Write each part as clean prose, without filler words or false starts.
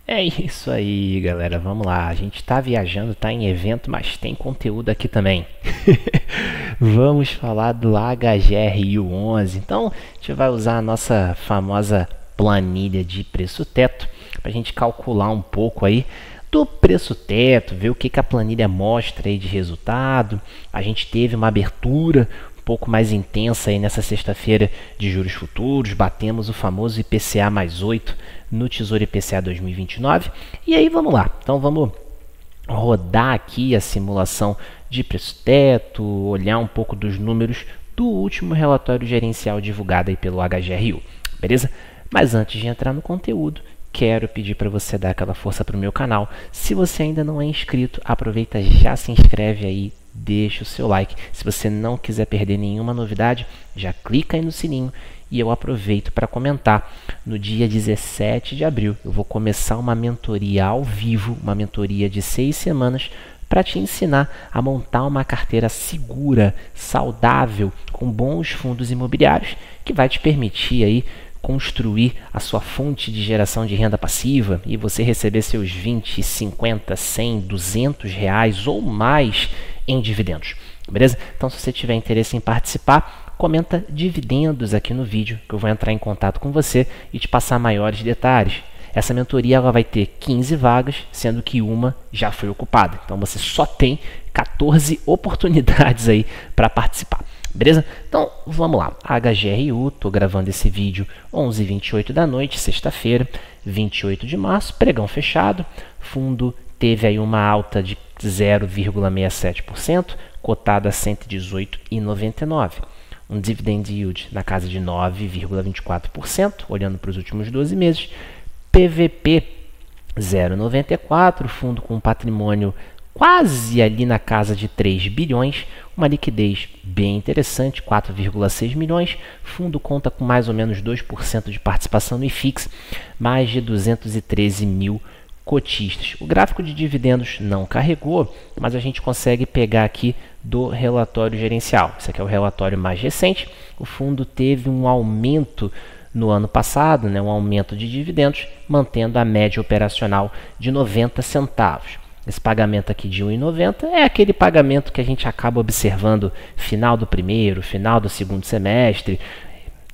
É isso aí, galera. Vamos lá. A gente está viajando, está em evento, mas tem conteúdo aqui também. Vamos falar do HGRU11. Então, a gente vai usar a nossa famosa planilha de preço teto para a gente calcular um pouco aí do preço teto, ver o que a planilha mostra aí de resultado. A gente teve uma abertura um pouco mais intensa aí nessa sexta-feira de juros futuros, batemos o famoso IPCA mais 8 no Tesouro IPCA 2029. E aí vamos lá, então vamos rodar aqui a simulação de preço teto, olhar um pouco dos números do último relatório gerencial divulgado aí pelo HGRU, beleza? Mas antes de entrar no conteúdo, quero pedir para você dar aquela força para o meu canal. Se você ainda não é inscrito, aproveita, já se inscreve aí, deixa o seu like. Se você não quiser perder nenhuma novidade, já clica aí no sininho. E eu aproveito para comentar, no dia 17 de abril, eu vou começar uma mentoria ao vivo, uma mentoria de 6 semanas, para te ensinar a montar uma carteira segura, saudável, com bons fundos imobiliários, que vai te permitir aí construir a sua fonte de geração de renda passiva e você receber seus 20, 50, 100, 200 reais ou mais em dividendos, beleza? Então, se você tiver interesse em participar, comenta dividendos aqui no vídeo que eu vou entrar em contato com você e te passar maiores detalhes. Essa mentoria ela vai ter 15 vagas, sendo que uma já foi ocupada. Então, você só tem 14 oportunidades aí para participar. Beleza? Então, vamos lá. HGRU, estou gravando esse vídeo 11h28 da noite, sexta-feira, 28 de março, pregão fechado. Fundo teve aí uma alta de 0,67%, cotado a 118,99. Um dividend yield na casa de 9,24%, olhando para os últimos 12 meses. PVP 0,94, fundo com patrimônio quase ali na casa de 3 bilhões, uma liquidez bem interessante, 4,6 milhões, fundo conta com mais ou menos 2% de participação no IFIX, mais de 213 mil cotistas. O gráfico de dividendos não carregou, mas a gente consegue pegar aqui do relatório gerencial. Esse aqui é o relatório mais recente. O fundo teve um aumento no ano passado, um aumento de dividendos, mantendo a média operacional de 90 centavos. Esse pagamento aqui de 1,90 é aquele pagamento que a gente acaba observando final do primeiro, final do segundo semestre.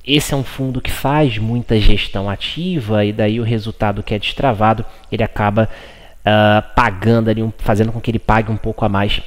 Esse é um fundo que faz muita gestão ativa e daí o resultado que é destravado, ele acaba pagando ali, fazendo com que ele pague um pouco a mais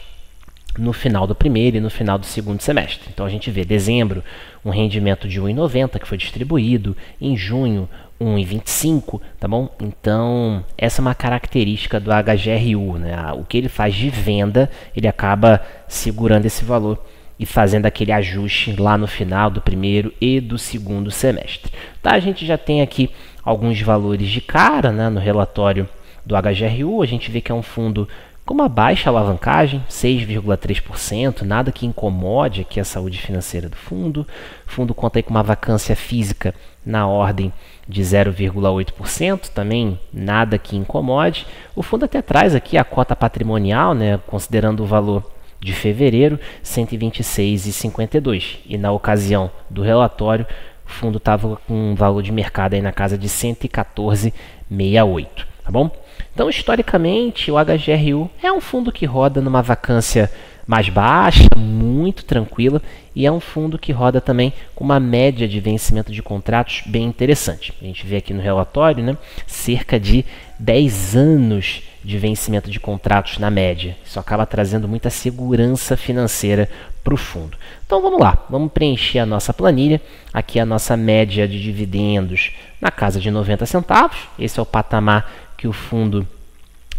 no final do primeiro e no final do segundo semestre. Então a gente vê dezembro um rendimento de 1,90 que foi distribuído, em junho 1,25, tá bom? Então essa é uma característica do HGRU, O que ele faz de venda, ele acaba segurando esse valor e fazendo aquele ajuste lá no final do primeiro e do segundo semestre. Tá? A gente já tem aqui alguns valores de cara, no relatório do HGRU, a gente vê que é um fundo com uma baixa alavancagem, 6,3%, nada que incomode aqui a saúde financeira do fundo. O fundo conta aí com uma vacância física na ordem de 0,8%, também nada que incomode. O fundo até traz aqui a cota patrimonial, considerando o valor de fevereiro, 126,52. E na ocasião do relatório, o fundo estava com um valor de mercado aí na casa de 114,68, tá bom? Então, historicamente, o HGRU é um fundo que roda numa vacância mais baixa, muito tranquila, e é um fundo que roda também com uma média de vencimento de contratos bem interessante. A gente vê aqui no relatório, cerca de 10 anos de vencimento de contratos na média. Isso acaba trazendo muita segurança financeira para o fundo. Então vamos lá, vamos preencher a nossa planilha. Aqui a nossa média de dividendos na casa de 90 centavos. Esse é o patamar que o fundo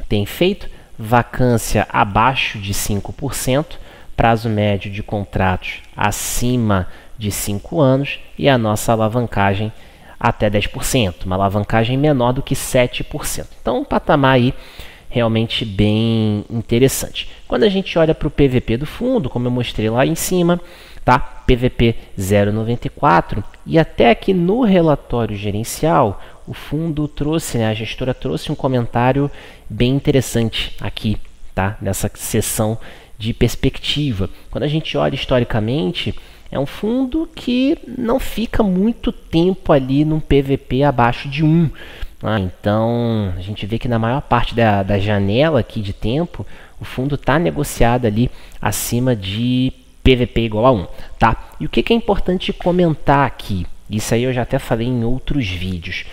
tem feito, vacância abaixo de 5%, prazo médio de contratos acima de 5 anos e a nossa alavancagem até 10%, uma alavancagem menor do que 7%. Então, um patamar aí realmente bem interessante. Quando a gente olha para o PVP do fundo, como eu mostrei lá em cima, tá? PVP 0,94 e até aqui no relatório gerencial, o fundo trouxe, a gestora trouxe um comentário bem interessante aqui, tá? Nessa seção de perspectiva. Quando a gente olha historicamente, é um fundo que não fica muito tempo ali num PVP abaixo de 1. Então, a gente vê que na maior parte da janela aqui de tempo, o fundo está negociado ali acima de PVP igual a 1, tá? E o que é importante comentar aqui? Isso aí eu já até falei em outros vídeos.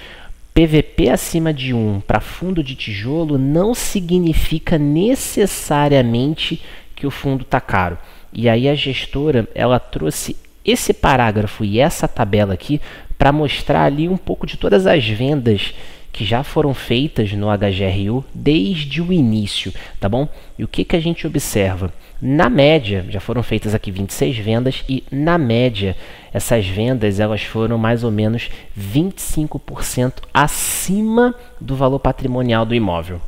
PVP acima de 1 para fundo de tijolo não significa necessariamente que o fundo está caro. E aí a gestora ela trouxe esse parágrafo e essa tabela aqui para mostrar ali um pouco de todas as vendas que já foram feitas no HGRU desde o início, tá bom? E o que a gente observa? Na média, já foram feitas aqui 26 vendas e na média essas vendas elas foram mais ou menos 25% acima do valor patrimonial do imóvel.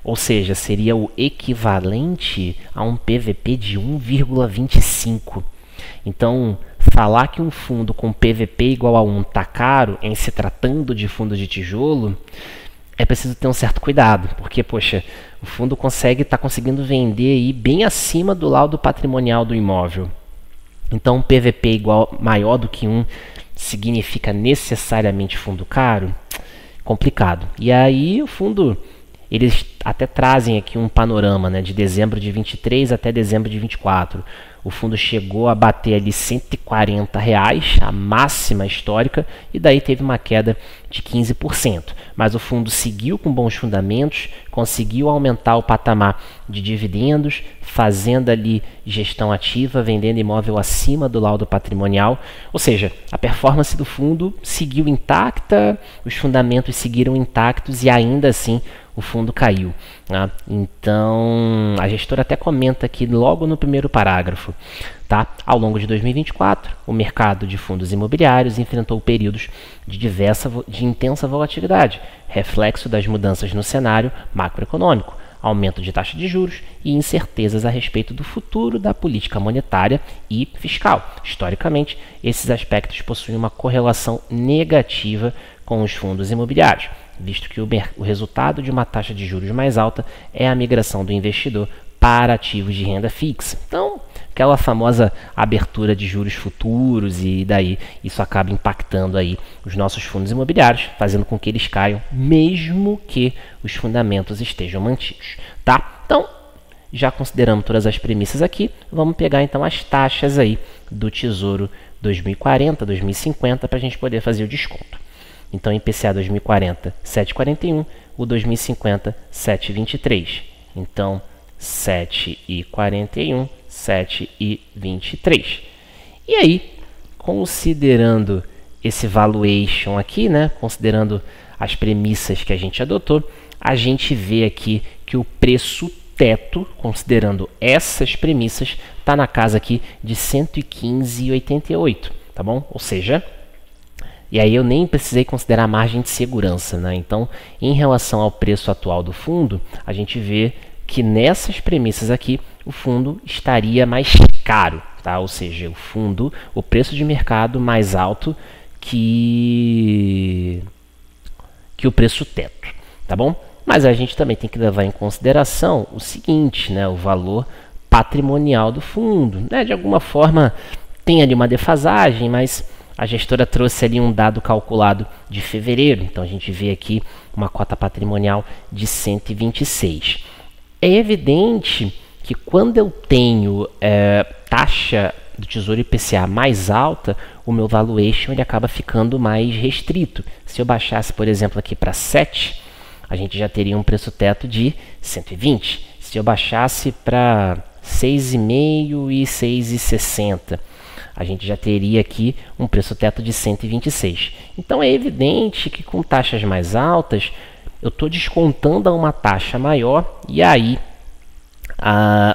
Ou seja, seria o equivalente a um PVP de 1,25. Então, falar que um fundo com PVP igual a 1 está caro em se tratando de fundo de tijolo, é preciso ter um certo cuidado, porque, poxa, o fundo está conseguindo vender aí bem acima do laudo patrimonial do imóvel. Então, um PVP maior do que 1 significa necessariamente fundo caro? Complicado. E aí o fundo, eles até trazem aqui um panorama, né, de dezembro de 23 até dezembro de 24. O fundo chegou a bater ali R$ 140, a máxima histórica, e daí teve uma queda de 15%. Mas o fundo seguiu com bons fundamentos, conseguiu aumentar o patamar de dividendos, fazendo ali gestão ativa, vendendo imóvel acima do laudo patrimonial. Ou seja, a performance do fundo seguiu intacta, os fundamentos seguiram intactos e ainda assim o fundo caiu. Né? Então, a gestora até comenta aqui logo no primeiro parágrafo. Tá? Ao longo de 2024, o mercado de fundos imobiliários enfrentou períodos de intensa volatilidade, reflexo das mudanças no cenário macroeconômico, aumento de taxa de juros e incertezas a respeito do futuro da política monetária e fiscal. Historicamente, esses aspectos possuem uma correlação negativa com os fundos imobiliários, visto que o resultado de uma taxa de juros mais alta é a migração do investidor para ativos de renda fixa. Então, aquela famosa abertura de juros futuros, e daí isso acaba impactando aí os nossos fundos imobiliários, fazendo com que eles caiam, mesmo que os fundamentos estejam mantidos. Tá? Então, já consideramos todas as premissas aqui, vamos pegar então as taxas aí do Tesouro 2040, 2050, para a gente poder fazer o desconto. Então, IPCA 2040, 7,41, o 2050, 7,23. Então, 7,41, 7,23. E aí, considerando esse valuation aqui, né, considerando as premissas que a gente adotou, a gente vê aqui que o preço teto, considerando essas premissas, está na casa aqui de 115,88, tá bom? Ou seja, e aí eu nem precisei considerar a margem de segurança, né? Então, em relação ao preço atual do fundo, a gente vê que nessas premissas aqui, o fundo estaria mais caro, tá? Ou seja, o preço de mercado mais alto que o preço teto, tá bom? Mas a gente também tem que levar em consideração o seguinte, né? O valor patrimonial do fundo, né? De alguma forma tem ali uma defasagem, mas a gestora trouxe ali um dado calculado de fevereiro, então a gente vê aqui uma cota patrimonial de 126. É evidente que quando eu tenho taxa do Tesouro IPCA mais alta, o meu valuation ele acaba ficando mais restrito. Se eu baixasse, por exemplo, aqui para 7, a gente já teria um preço teto de 120. Se eu baixasse para 6,5 e 6,60, a gente já teria aqui um preço teto de 126. Então é evidente que com taxas mais altas, eu estou descontando a uma taxa maior e aí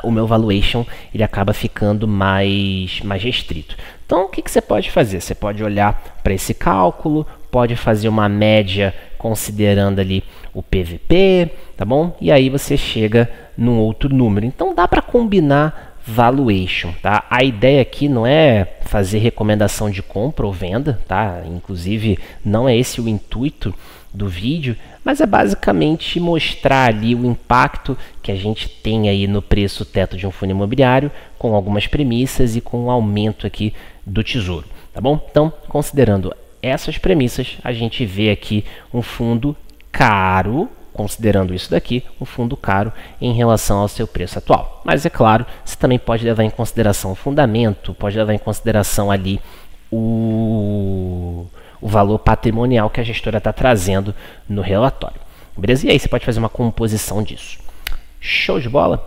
o meu valuation ele acaba ficando mais restrito. Então o que você pode fazer? Você pode olhar para esse cálculo, pode fazer uma média considerando ali o PVP, tá bom? E aí você chega num outro número. Então dá para combinar valuation, tá? A ideia aqui não é fazer recomendação de compra ou venda, tá? Inclusive não é esse o intuito do vídeo, mas é basicamente mostrar ali o impacto que a gente tem aí no preço teto de um fundo imobiliário, com algumas premissas e com o aumento aqui do tesouro, tá bom? Então, considerando essas premissas, a gente vê aqui um fundo caro, considerando isso daqui, um fundo caro em relação ao seu preço atual. Mas é claro, você também pode levar em consideração o fundamento, pode levar em consideração ali o valor patrimonial que a gestora está trazendo no relatório. Beleza? E aí você pode fazer uma composição disso. Show de bola?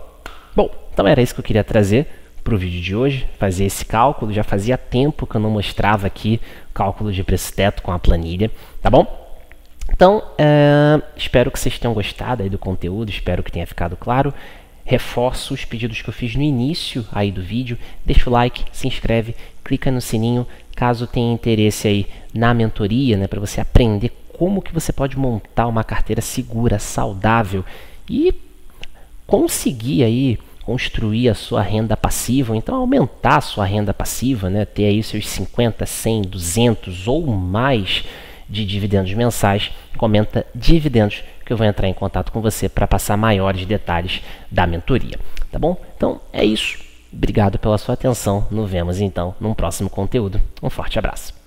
Bom, então era isso que eu queria trazer para o vídeo de hoje, fazer esse cálculo. Já fazia tempo que eu não mostrava aqui o cálculo de preço-teto com a planilha, tá bom? Então, espero que vocês tenham gostado aí do conteúdo, espero que tenha ficado claro. Reforço os pedidos que eu fiz no início aí do vídeo. Deixa o like, se inscreve, clica no sininho, caso tenha interesse aí na mentoria, né, para você aprender como que você pode montar uma carteira segura, saudável e conseguir aí construir a sua renda passiva, ou então aumentar a sua renda passiva, né, ter aí seus 50, 100, 200 ou mais de dividendos mensais. Comenta dividendos que eu vou entrar em contato com você para passar maiores detalhes da mentoria, tá bom? Então é isso. Obrigado pela sua atenção. Nos vemos então num próximo conteúdo. Um forte abraço.